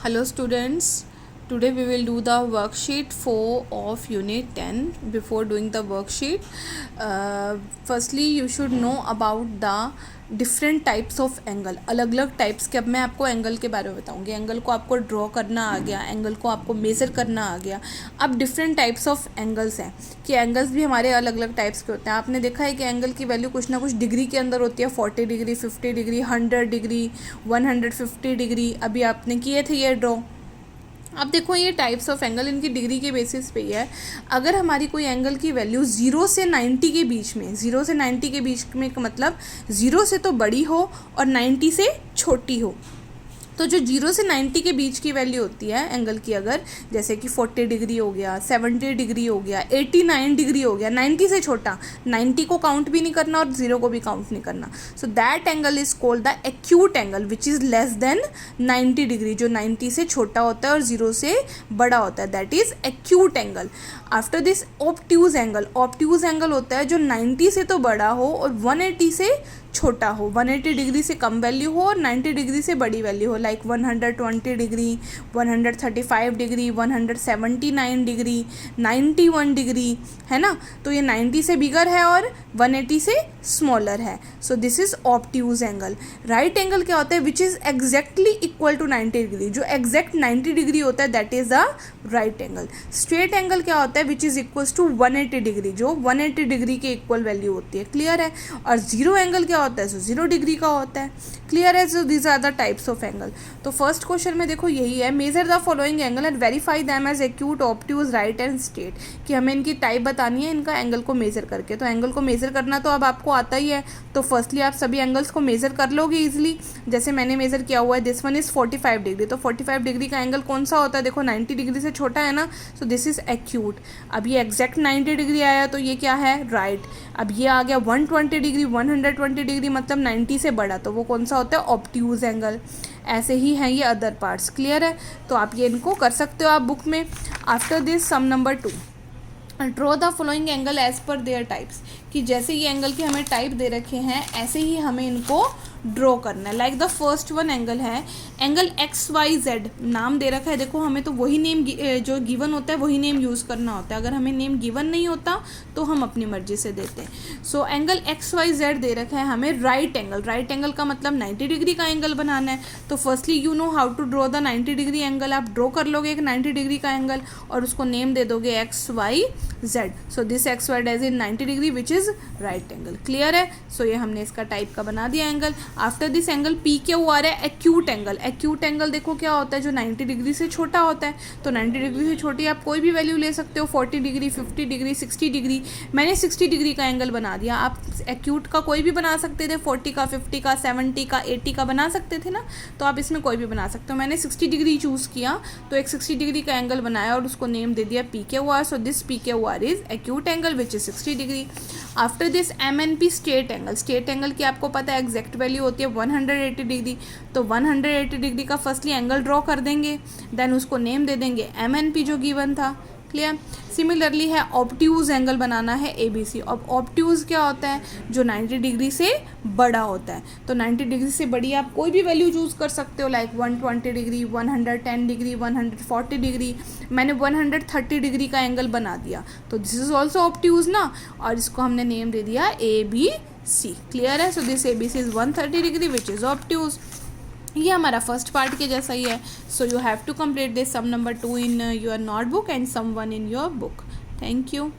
Hello students, today we will do the worksheet 4 of unit 10. Before doing the worksheet, firstly you should know about the different types of angle. अलग अलग types के. अब मैं आपको angle के बारे में बताऊंगी. एंगल को आपको ड्रॉ करना आ गया, एंगल को आपको मेज़र करना आ गया. अब डिफरेंट टाइप्स ऑफ एंगल्स हैं कि एंगल्स भी हमारे अलग अलग टाइप्स के होते हैं. आपने देखा है कि एंगल की वैल्यू कुछ ना कुछ डिग्री के अंदर होती है. 40 डिग्री, 50 डिग्री, 100 डिग्री, 150 डिग्री. अभी आपने किए थे ये ड्रॉ. अब देखो ये टाइप्स ऑफ एंगल इनकी डिग्री के बेसिस पे ही है. अगर हमारी कोई एंगल की वैल्यू 0 से 90 के बीच में, 0 से 90 के बीच में का मतलब 0 से तो बड़ी हो और 90 से छोटी हो. तो जो 0 से 90 के बीच की वैल्यू होती है एंगल की, अगर जैसे कि 40 डिग्री हो गया, 70 डिग्री हो गया, 89 डिग्री हो गया, 90 से छोटा, 90 को काउंट भी नहीं करना और 0 को भी काउंट नहीं करना. So that angle is called the acute angle which is less than 90 degree. जो 90 से छोटा होता है और 0 से बड़ा होता है, that is acute angle. After this obtuse angle. Obtuse angle होता है जो 90 से तो बड़ा हो और 180 से छोटा हो. 180 डिग्री से कम वैल्यू हो और 90 डिग्री से बड़ी वैल्यू हो. Like 120 degree, 135 degree, 179 degree, 91 degree, है ना. तो ये 90 से बिगर है और 180 से स्मॉलर है. So this is obtuse angle. Right angle क्या होता है? Which is exactly equal to 90 degree. जो एग्जैक्ट 90 डिग्री होता है that is the right angle. Straight angle क्या होता है? Which is equals to 180 degree. जो 180 डिग्री के इक्वल वैल्यू होती है. क्लियर है. और जीरो एंगल क्या होता है? सो 0 डिग्री का होता है. क्लियर है. So these are the types of angle. तो फर्स्ट क्वेश्चन में देखो यही है, measure the following angle and verify them as acute, obtuse, right and straight. कि हमें इनकी टाइप बतानी है इनका एंगल को मेजर करके. तो एंगल को मेजर करना तो अब आपको आता ही है. तो फर्स्टली आप सभी एंगल्स को मेजर कर लोगे इजीली. जैसे मैंने मेजर किया हुआ है, दिस वन इज 45 डिग्री. तो 45 डिग्री का एंगल कौन सा होता है? देखो 90 डिग्री से छोटा है ना. सो दिस इज एक्यूट. अब ये एग्जैक्ट 90 डिग्री आया तो ये क्या है? राइट. अब ये आ गया 120 डिग्री, 120 डिग्री मतलब 90 से बड़ा, तो वो कौन सा होता है? Obtuse angle. ऐसे ही हैं ये अदर पार्ट्स. क्लियर है. तो आप ये इनको कर सकते हो आप बुक में. After this sum number 2, draw the following angle as per their types. कि जैसे ये एंगल के हमें टाइप दे रखे हैं ऐसे ही हमें इनको ड्रॉ करना है. Like the first one angle है एंगल XYZ. नाम दे रखा है, देखो हमें तो वही नेम जो गिवन होता है वही नेम यूज़ करना होता है. अगर हमें नेम गिवन नहीं होता तो हम अपनी मर्जी से देते हैं. सो एंगल XYZ दे रखा है हमें राइट एंगल. राइट एंगल का मतलब 90 डिग्री का एंगल बनाना है. तो firstly you know how to draw the 90 degree angle. आप ड्रॉ कर लोगे एक 90 डिग्री का एंगल और उसको नेम दे दोगे XYZ. So this XYZ is in 90 degree which is right angle. Clear है. सो ये हमने इसका टाइप का बना दिया angle. After this angle PQR है एक्यूट एंगल. एक्यूट एंगल देखो क्या होता है? जो 90 डिग्री से छोटा होता है. तो 90 डिग्री से छोटी आप कोई भी वैल्यू ले सकते हो. 40 डिग्री, 50 डिग्री, 60 डिग्री. मैंने 60 डिग्री का एंगल बना दिया. आप एक्यूट का कोई भी बना सकते थे. 40 का, 50 का, 70 का, 80 का बना सकते थे ना. तो आप इसमें कोई भी बना सकते हो. मैंने 60 डिग्री चूज़ किया तो एक 60 डिग्री का एंगल बनाया और उसको नेम दे दिया PQR. So this PQR is acute angle which is 60 degree. After this MNP straight angle. Straight angle की आपको पता है एग्जैक्ट वैल्यू होती है 180 डिग्री. तो 180 डिग्री का फर्स्टली एंगल ड्रॉ कर देंगे, देन उसको नेम दे देंगे MNP जो गिवन था. क्लियर. सिमिलरली है ऑब्ट्यूज एंगल बनाना है ABC. अब ऑब्ट्यूज क्या होता है? जो 90 डिग्री से बड़ा होता है. तो 90 डिग्री से बड़ी आप कोई भी वैल्यू चूज़ कर सकते हो. Like 120 degree, 110 degree, 140 degree. मैंने 130 डिग्री का एंगल बना दिया. तो दिस इज ऑल्सो ऑब्ट्यूज ना. और इसको हमने नेम दे दिया ABC. क्लियर है. So this ABC is 130 degree which is obtuse. ये हमारा फर्स्ट पार्ट के जैसा ही है. So you have to complete this sum number 2 in your notebook and sum 1 in your book. Thank you.